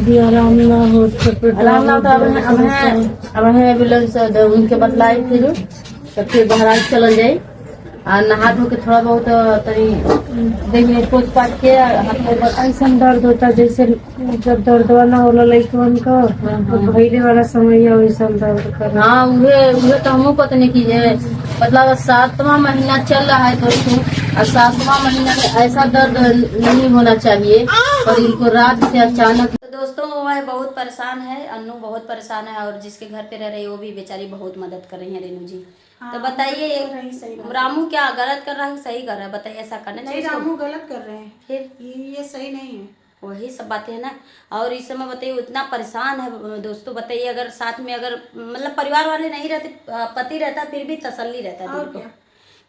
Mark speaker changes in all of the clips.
Speaker 1: दीदी आराम ना हो
Speaker 2: आराम ना होता अब है एम्बुलेंस उनके बतलाई फिर तो फिर बहराज चल जाये और नहा धो के थोड़ा बहुत तरी देखिए पोछ पाछ के हाथ में
Speaker 1: ऐसा दर्द होता जैसे जब दर्द वाला होला लड़कन का भैले वाला समय है वैसा दर्द कर।
Speaker 2: हाँ उहे तो हमको पता नहीं कीजिए मतलब 7वां महीना चल रहा है दोस्तों और 7वां महीना में ऐसा दर्द नहीं होना चाहिए और इनको रात से अचानक। तो दोस्तों वह बहुत परेशान है, अन्नू बहुत परेशान है और जिसके घर पे रह रही है वो भी बेचारी बहुत मदद कर रही है रेनू जी।
Speaker 3: हाँ,
Speaker 2: तो बताइए रामू क्या गलत कर रहा है सही कर रहा है बताइए, ऐसा करना चाहिए?
Speaker 3: नहीं, रामू गलत कर रहे हैं,
Speaker 2: फिर
Speaker 3: ये सही नहीं है।
Speaker 2: वही सब बातें है ना। और इस समय बताइए उतना परेशान है दोस्तों, बताइए अगर साथ में अगर मतलब परिवार वाले नहीं रहते, पति रहता फिर भी तसल्ली रहता है दिल को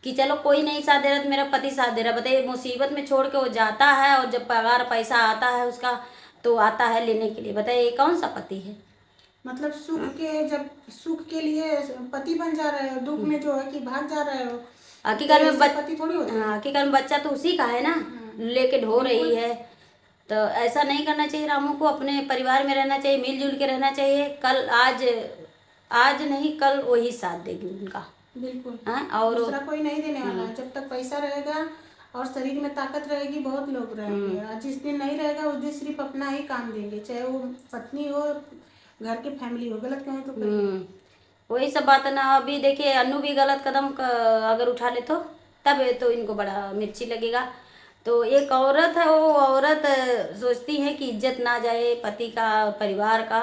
Speaker 2: कि चलो कोई नहीं साथ दे रहा तो मेरा पति साथ दे रहा। बताइए मुसीबत में छोड़ के वो जाता है और जब पगार पैसा आता है उसका तो आता है लेने के लिए। बताइए ये कौन सा पति है?
Speaker 3: मतलब जब सुख के लिए पति बन जा रहे हो, दुख में जो है कि भाग जा रहे हो।
Speaker 2: हकीकत में
Speaker 3: पति थोड़ी होता है।
Speaker 2: हकीकत में बच्चा तो उसी का है ना, लेके ढो रही है। तो ऐसा नहीं करना चाहिए रामू को, अपने परिवार में रहना चाहिए, मिलजुल के रहना चाहिए। कल आज नहीं कल वही साथ देगी उनका
Speaker 3: बिल्कुल।
Speaker 2: और
Speaker 3: दूसरा कोई नहीं देने वाला। जब तक पैसा रहेगा और शरीर में ताकत रहेगी बहुत लोग रहेंगे, और जिस दिन नहीं रहेगा उस दिन सिर्फ अपना ही काम देंगे, चाहे वो पत्नी हो घर की फैमिली हो। गलत कहें तो
Speaker 2: वही सब बात है ना। अभी देखिए अन्नू भी गलत कदम अगर उठा ले तो तब तो इनको बड़ा मिर्ची लगेगा। तो एक औरत है, वो औरत सोचती है कि इज्जत ना जाए पति का परिवार का,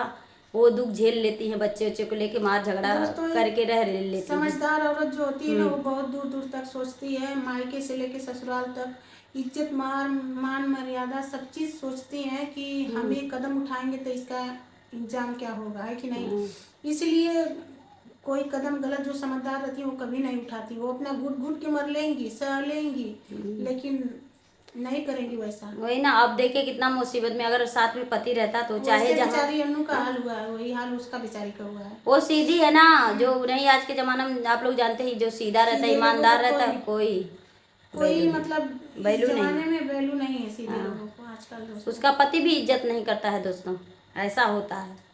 Speaker 2: वो दुख झेल लेती है, बच्चे बच्चे को लेके मार झगड़ा करके रह लेती है।
Speaker 3: समझदार औरत जो होती है ना वो बहुत दूर दूर तक सोचती है, मायके से लेके ससुराल तक इज्जत मान मर्यादा सब चीज सोचती है कि हम ये कदम उठाएंगे तो इसका इंजाम क्या होगा, है कि नहीं। इसलिए कोई कदम गलत जो समझदार रहती है वो कभी नहीं उठाती, वो अपना घुट घुट के मर लेंगी, सह लेंगी, लेकिन नहीं करेंगी वैसा।
Speaker 2: वही ना। अब देखिए कितना मुसीबत में अगर साथ में पति रहता तो चाहे
Speaker 3: बेचारी अन्नू का हाल हुआ है वही हाल उसका बेचारी का हुआ है।
Speaker 2: वो सीधी है ना, जो नहीं आज के जमाना में आप लोग जानते ही जो सीधा रहता है ईमानदार रहता है
Speaker 3: कोई मतलब जमाने में वैल्यू नहीं है सीधे लोगों को आजकल।
Speaker 2: उसका पति भी इज्जत नहीं करता है दोस्तों, ऐसा होता है।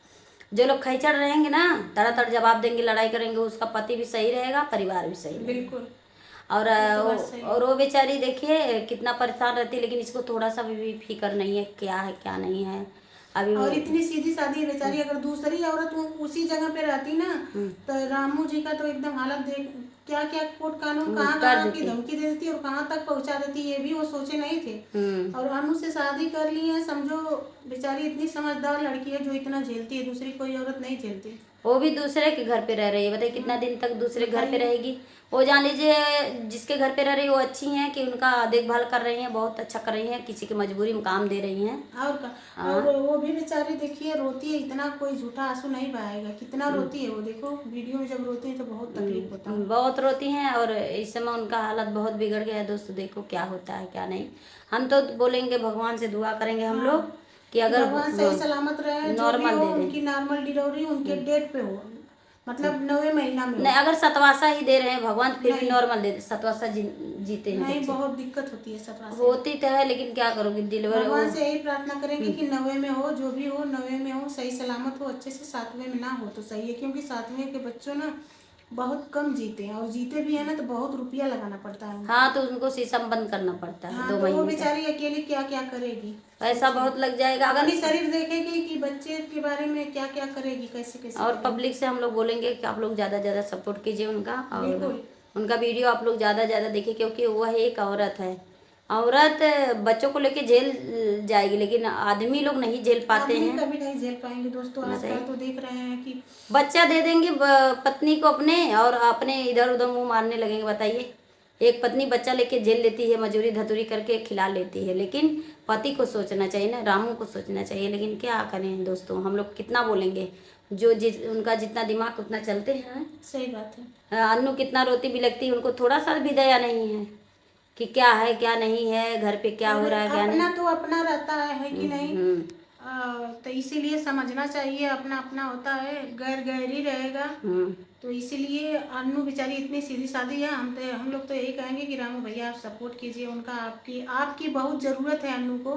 Speaker 2: जो लोग खैचड़ रहेंगे ना तड़ातड़ जवाब देंगे, लड़ाई करेंगे, उसका पति भी सही रहेगा, परिवार भी सही रहेगा।
Speaker 3: बिल्कुल।
Speaker 2: और वो बेचारी देखिए कितना परेशान रहती है, लेकिन इसको थोड़ा सा भी फिक्र नहीं है क्या है क्या नहीं है अभी।
Speaker 3: और इतनी सीधी सादी है बेचारी, अगर दूसरी औरत उसी जगह पे रहती ना तो रामू जी का तो एकदम हालत देख, क्या क्या कोर्ट कानून कहाँ की धमकी दे देती और कहाँ तक पहुँचा देती, ये भी वो सोचे नहीं थे। और अनु से शादी कर ली है, समझो बेचारी इतनी समझदार लड़की है जो इतना झेलती है, दूसरी कोई औरत नहीं झेलती।
Speaker 2: वो भी दूसरे के घर पे रह रही है, बताइए कितना दिन तक दूसरे घर पे रहेगी। वो जान लीजिए जिसके घर पे रह रही है वो अच्छी हैं कि उनका देखभाल कर रही हैं, बहुत अच्छा कर रही हैं, किसी की मजबूरी में काम दे रही हैं।
Speaker 3: और वो भी बेचारी देखिए रोती है, इतना कोई झूठा आंसू नहीं बहाएगा, कितना रोती है वो। देखो वीडियो में जब रोती है तो बहुत तकलीफ होता है,
Speaker 2: बहुत रोती हैं। और इस समय उनका हालत बहुत बिगड़ गया है दोस्तों, देखो क्या होता है क्या नहीं। हम तो बोलेंगे भगवान से दुआ करेंगे हम लोग कि अगर
Speaker 3: भगवान सही सलामत रहे,
Speaker 2: नॉर्मल दे
Speaker 3: उनकी नॉर्मल डिलीवरी उनके डेट पे हो, मतलब 9वें महीना में।
Speaker 2: नहीं अगर सतवासा ही दे रहे हैं भगवान फिर भी नॉर्मल दे, सतवासा जीते हैं।
Speaker 3: नहीं बहुत दिक्कत होती है सतवासा,
Speaker 2: होती तो है लेकिन क्या करोगे डिलीवरी।
Speaker 3: भगवान से यही प्रार्थना करेंगे कि 9वें में हो, जो भी हो 9वें में हो, सही सलामत हो अच्छे से। 7वें में ना हो तो सही है, क्योंकि 7वें के बच्चों ना बहुत कम जीते हैं, और जीते भी है ना तो बहुत रुपया लगाना पड़ता है।
Speaker 2: हाँ तो उनको शीशम बंद करना पड़ता है। 2 महीने
Speaker 3: वो बेचारी अकेली क्या क्या करेगी,
Speaker 2: पैसा बहुत लग जाएगा। अगर
Speaker 3: अपनी शरीर देखेगी कि बच्चे के बारे में क्या क्या करेगी, कैसे कैसे।
Speaker 2: और पब्लिक से हम लोग बोलेंगे कि आप लोग ज़्यादा ज़्यादा सपोर्ट कीजिए उनका, और उनका वीडियो आप लोग ज़्यादा ज़्यादा देखिए, क्योंकि वह एक औरत है। औरत बच्चों को लेके जेल जाएगी लेकिन आदमी लोग नहीं झेल पाते हैं,
Speaker 3: कभी नहीं झेल पाएंगे दोस्तों। आजकल तो देख रहे हैं कि
Speaker 2: बच्चा दे देंगे पत्नी को अपने और अपने इधर उधर मुंह मारने लगेंगे। बताइए एक पत्नी बच्चा लेके जेल लेती है, मजूरी धतूरी करके खिला लेती है, लेकिन पति को सोचना चाहिए ना, रामू को सोचना चाहिए। लेकिन क्या करें दोस्तों, हम लोग कितना बोलेंगे, जो उनका जितना दिमाग उतना चलते हैं।
Speaker 3: सही बात है।
Speaker 2: अन्नू कितना रोती भी लगती है, उनको थोड़ा सा भी दया नहीं है कि क्या है क्या नहीं है, घर पे क्या हो रहा है क्या नहीं।
Speaker 3: अपना तो अपना रहता है कि नहीं। तो इसीलिए समझना चाहिए, अपना अपना होता है, गैर गैर ही रहेगा। तो इसीलिए अन्नू बेचारी इतनी सीधी सादी है। हम लोग तो यही कहेंगे कि रामू भैया आप सपोर्ट कीजिए उनका, आपकी बहुत ज़रूरत है अन्नू को।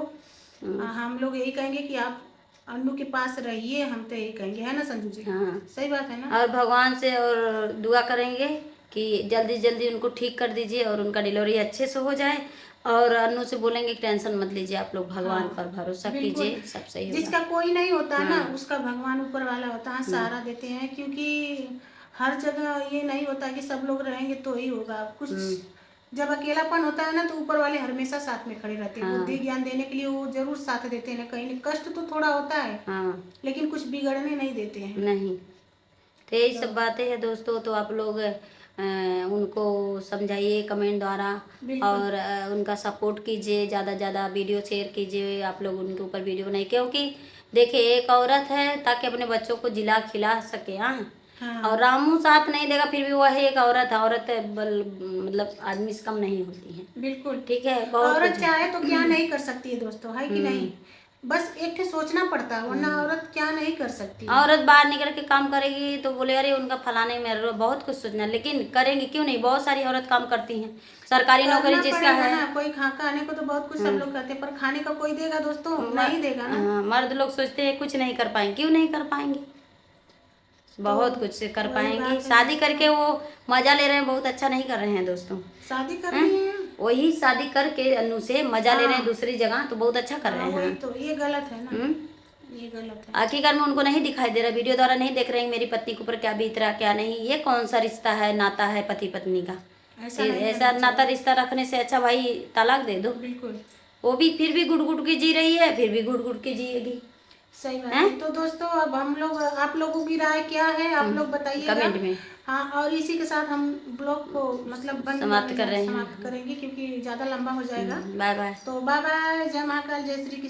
Speaker 3: हम लोग यही कहेंगे कि आप अन्नू के पास रहिए, हम तो यही कहेंगे, है ना संजू जी?
Speaker 2: हाँ।
Speaker 3: सही बात है ना?
Speaker 2: और भगवान से और दुआ करेंगे कि जल्दी जल्दी उनको ठीक कर दीजिए और उनका डिलीवरी अच्छे से हो जाए। और अनु से बोलेंगे कि टेंशन मत लीजिए, आप लोग भगवान
Speaker 3: हाँ,
Speaker 2: पर भरोसा
Speaker 3: बिल्कुल।
Speaker 2: कीजिए, सब सही होगा।
Speaker 3: जिसका कोई नहीं होता ना,
Speaker 2: हाँ।
Speaker 3: उसका भगवान ऊपर वाला होता है, सहारा देते हैं, क्योंकि हर जगह ये नहीं होता कि सब लोग रहेंगे तो ही होगा कुछ। जब अकेलापन होता है ना, तो ऊपर वाले हमेशा साथ में खड़े रहते हैं,
Speaker 2: हाँ।
Speaker 3: बुद्धि ज्ञान देने के लिए वो जरूर साथ देते हैं, ना कहीं ना कष्ट तो थोड़ा होता है,
Speaker 2: हाँ।
Speaker 3: लेकिन कुछ बिगड़ने नहीं देते हैं।
Speaker 2: नहीं, तो यही सब बातें हैं दोस्तों। तो आप लोग उनको समझाइए कमेंट द्वारा
Speaker 3: बिल्कुल।
Speaker 2: और उनका सपोर्ट कीजिए, ज़्यादा ज़्यादा वीडियो शेयर कीजिए, आप लोग उनके ऊपर वीडियो बनाइए, क्योंकि देखिए एक औरत है ताकि अपने बच्चों को जिला खिला सके। हाँ।
Speaker 3: हाँ।
Speaker 2: और रामू साथ नहीं देगा फिर भी वह एक औरत है, औरत मतलब आदमी से कम नहीं होती है।
Speaker 3: बिल्कुल।
Speaker 2: ठीक है, बहुत
Speaker 3: औरत
Speaker 2: कुछ है।
Speaker 3: चाहे तो क्या नहीं कर सकती है दोस्तों, है कि नहीं? बस एक ठे सोचना पड़ता है, वरना औरत क्या नहीं कर सकती है।
Speaker 2: औरत बाहर निकल के काम करेगी तो बोले अरे उनका फलाने में बहुत कुछ सोचना, लेकिन करेंगे क्यों नहीं, बहुत सारी औरत काम करती हैं। सरकारी नौकरी
Speaker 3: करना
Speaker 2: जिसका
Speaker 3: पड़ेगा
Speaker 2: है
Speaker 3: ना, कोई खाने को तो बहुत कुछ सब लोग करते हैं, पर खाने का कोई देगा दोस्तों? नहीं देगा ना।
Speaker 2: हाँ, मर्द लोग सोचते हैं कुछ नहीं कर पाएंगे, क्यों नहीं कर पाएंगे, बहुत कुछ कर
Speaker 3: वही
Speaker 2: पाएंगे।
Speaker 3: बात है
Speaker 2: शादी करके वो मजा ले रहे हैं, बहुत अच्छा नहीं कर रहे हैं दोस्तों।
Speaker 3: शादी करनी है।
Speaker 2: वही शादी करके अनु से मजा ले रहे हैं
Speaker 3: हाँ।
Speaker 2: दूसरी जगह, तो बहुत अच्छा कर रहे
Speaker 3: वही
Speaker 2: हैं।
Speaker 3: तो, ये गलत है ना, ये गलत है।
Speaker 2: आखिरकार में उनको नहीं दिखाई दे रहा, वीडियो द्वारा नहीं देख रहे हैं मेरी पत्नी के ऊपर क्या बीत रहा क्या नहीं। ये कौन सा रिश्ता है, नाता है पति पत्नी का?
Speaker 3: ऐसा नहीं
Speaker 2: ऐसा
Speaker 3: करना
Speaker 2: नाता रिश्ता रखने से अच्छा भाई तलाक दे दो।
Speaker 3: बिल्कुल
Speaker 2: वो भी फिर भी गुड़ गुड़ के जी रही है, फिर भी गुड़ गुड़ के जिएगी।
Speaker 3: सही बात है। तो दोस्तों अब हम लोग, आप लोगों की राय क्या है, आप लोग बताइएगा
Speaker 2: कमेंट में।
Speaker 3: हाँ, और इसी के साथ हम ब्लॉग को मतलब
Speaker 2: समाप्त कर रहे हैं।
Speaker 3: समाप्त करेंगे, क्योंकि ज़्यादा लंबा हो जाएगा।
Speaker 2: Bye bye.
Speaker 3: तो बाय बाय, जय महाकाल, जय श्री कृष्ण।